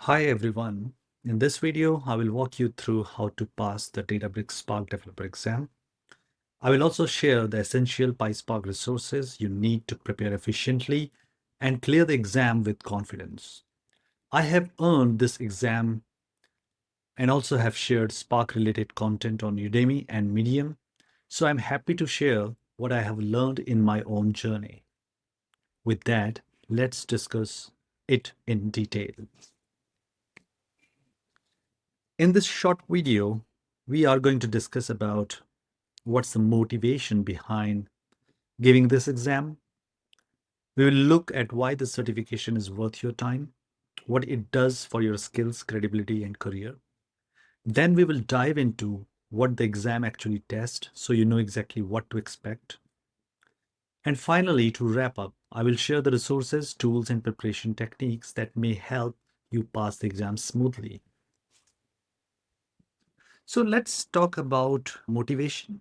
Hi everyone. In this video, I will walk you through how to pass the Databricks Spark Developer exam. I will also share the essential PySpark resources you need to prepare efficiently and clear the exam with confidence. I have earned this exam and also have shared Spark related content on Udemy and Medium, so I'm happy to share what I have learned in my own journey. With that, let's discuss it in detail. In this short video, we are going to discuss about what's the motivation behind giving this exam. We will look at why the certification is worth your time, what it does for your skills, credibility, and career. Then we will dive into what the exam actually tests so you know exactly what to expect. And finally, to wrap up, I will share the resources, tools, and preparation techniques that may help you pass the exam smoothly. So let's talk about motivation.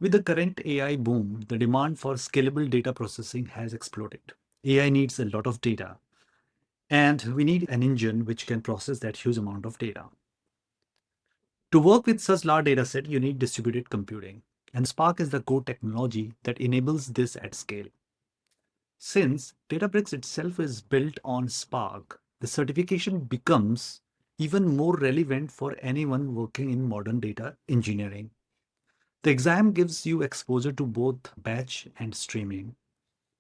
With the current AI boom, the demand for scalable data processing has exploded. AI needs a lot of data, and we need an engine which can process that huge amount of data. To work with such large data set, you need distributed computing, and Spark is the core technology that enables this at scale. Since Databricks itself is built on Spark, the certification becomes even more relevant for anyone working in modern data engineering. The exam gives you exposure to both batch and streaming,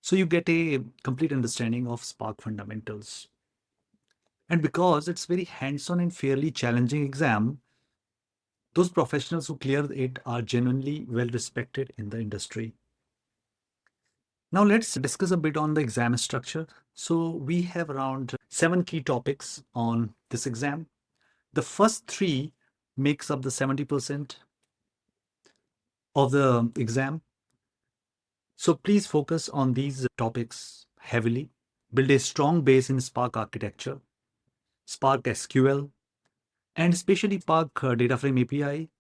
so you get a complete understanding of Spark fundamentals. And because it's very hands-on and fairly challenging exam, those professionals who clear it are genuinely well respected in the industry. Now let's discuss a bit on the exam structure. So we have around 7 key topics on this exam. The first three makes up the 70% of the exam. So please focus on these topics heavily. Build a strong base in Spark architecture, Spark SQL, and especially Spark Data Frame API.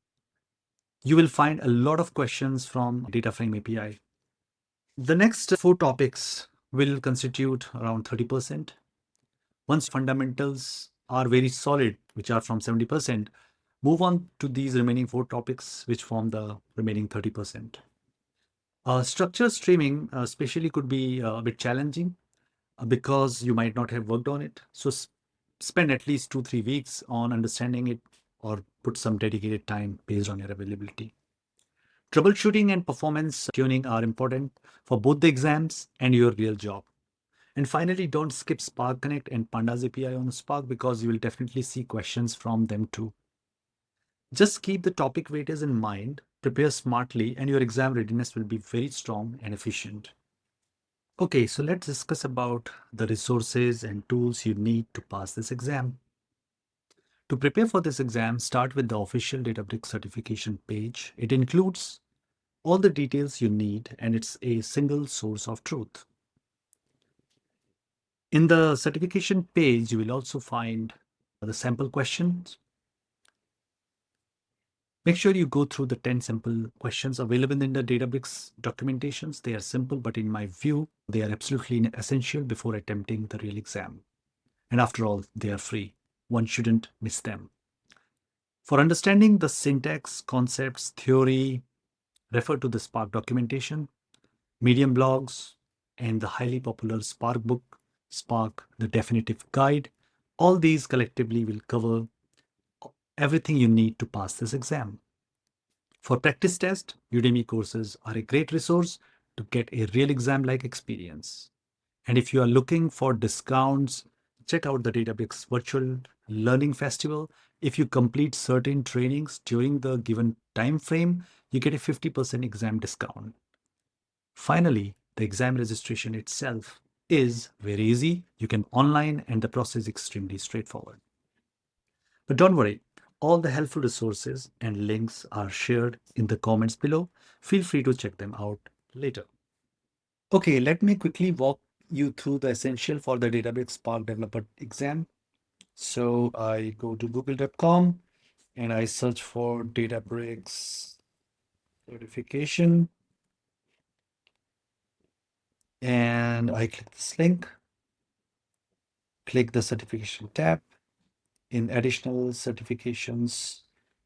You will find a lot of questions from Data Frame API. The next four topics will constitute around 30%. Once fundamentals are very solid, which are from 70%, move on to these remaining four topics, which form the remaining 30%. Structure streaming especially could be a bit challenging because you might not have worked on it. So spend at least 2-3 weeks on understanding it or put some dedicated time based on your availability. Troubleshooting and performance tuning are important for both the exams and your real job. And finally, don't skip Spark Connect and Pandas API on Spark because you will definitely see questions from them too. Just keep the topic weightage in mind, prepare smartly, and your exam readiness will be very strong and efficient. Okay, so let's discuss about the resources and tools you need to pass this exam. To prepare for this exam, start with the official Databricks certification page. It includes all the details you need and it's a single source of truth. In the certification page, you will also find the sample questions. Make sure you go through the 10 simple questions available in the Databricks documentations. They are simple, but in my view, they are absolutely essential before attempting the real exam. And after all, they are free. One shouldn't miss them. For understanding the syntax, concepts, theory, refer to the Spark documentation, Medium blogs, and the highly popular Spark book, Spark, the Definitive Guide. All these collectively will cover everything you need to pass this exam. For practice test, Udemy courses are a great resource to get a real exam-like experience. And if you are looking for discounts, check out the Databricks Virtual Learning Festival. If you complete certain trainings during the given time frame, you get a 50% exam discount. Finally, the exam registration itself is very easy. You can online and the process is extremely straightforward. But don't worry, all the helpful resources and links are shared in the comments below. Feel free to check them out later. Okay, let me quickly walk you through the essential for the Databricks Spark Developer exam. So I go to google.com and I search for Databricks certification and I click this link, click the certification tab. In additional certifications,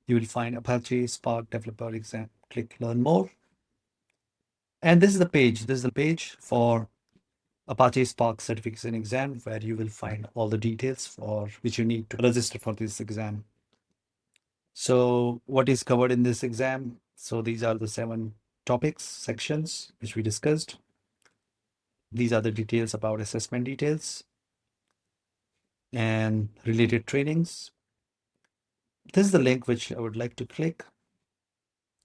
you will find Apache Spark Developer exam. Click Learn More. And this is the page. This is the page for Apache Spark certification exam, where you will find all the details for which you need to register for this exam. So what is covered in this exam? So these are the 7 topics, sections, which we discussed. These are the details about assessment details and related trainings. This is the link which I would like to click.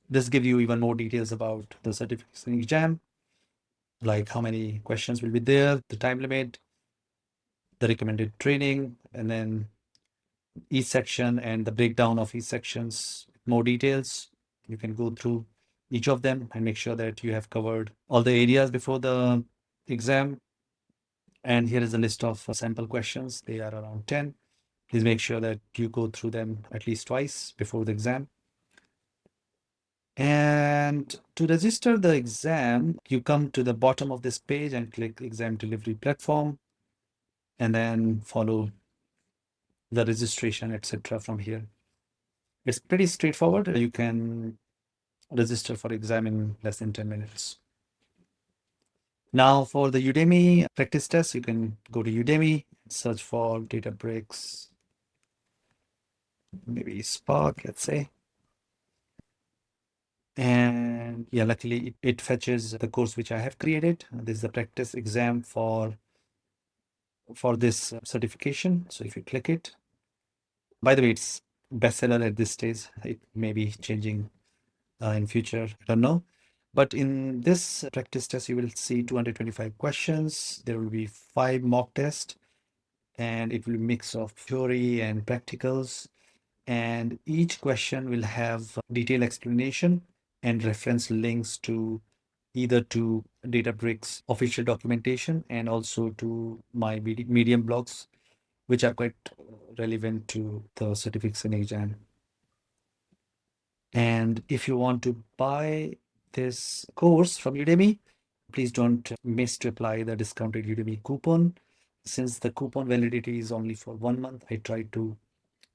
This gives you even more details about the certification exam, like how many questions will be there, the time limit, the recommended training, and then each section and the breakdown of each sections, more details. You can go through each of them and make sure that you have covered all the areas before the exam. And here is a list of sample questions. They are around 10. Please make sure that you go through them at least twice before the exam. And to register the exam, you come to the bottom of this page and click Exam Delivery Platform, and then follow the registration, etc. from here. It's pretty straightforward. You can register for exam in less than 10 minutes. Now for the Udemy practice test, you can go to Udemy, search for Databricks, maybe Spark, let's say. And yeah, luckily it fetches the course which I have created. This is the practice exam for this certification. So if you click it, by the way, it's bestseller at this stage. It may be changing in future, I don't know. But in this practice test, you will see 225 questions. There will be 5 mock tests, and it will be a mix of theory and practicals. And each question will have detailed explanation and reference links to either to Databricks official documentation and also to my Medium blogs, which are quite relevant to the certification exam. And if you want to buy this course from Udemy, please don't miss to apply the discounted Udemy coupon. Since the coupon validity is only for 1 month, I try to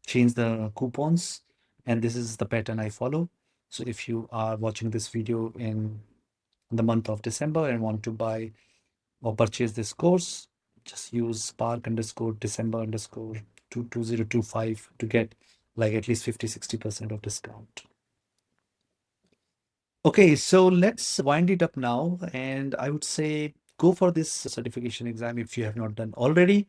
change the coupons, and this is the pattern I follow. So if you are watching this video in the month of December and want to buy or purchase this course, just use spark underscore December underscore 2025 to get like at least 50-60% of discount. Okay, so let's wind it up now. And I would say go for this certification exam if you have not done already.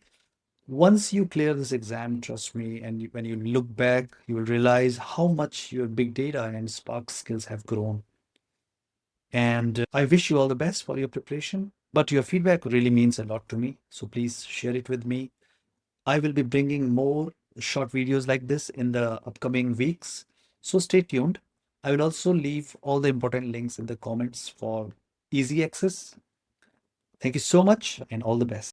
Once you clear this exam, trust me, and when you look back, you will realize how much your big data and Spark skills have grown. And I wish you all the best for your preparation. But your feedback really means a lot to me. So please share it with me. I will be bringing more short videos like this in the upcoming weeks. So stay tuned. I will also leave all the important links in the comments for easy access. Thank you so much and all the best.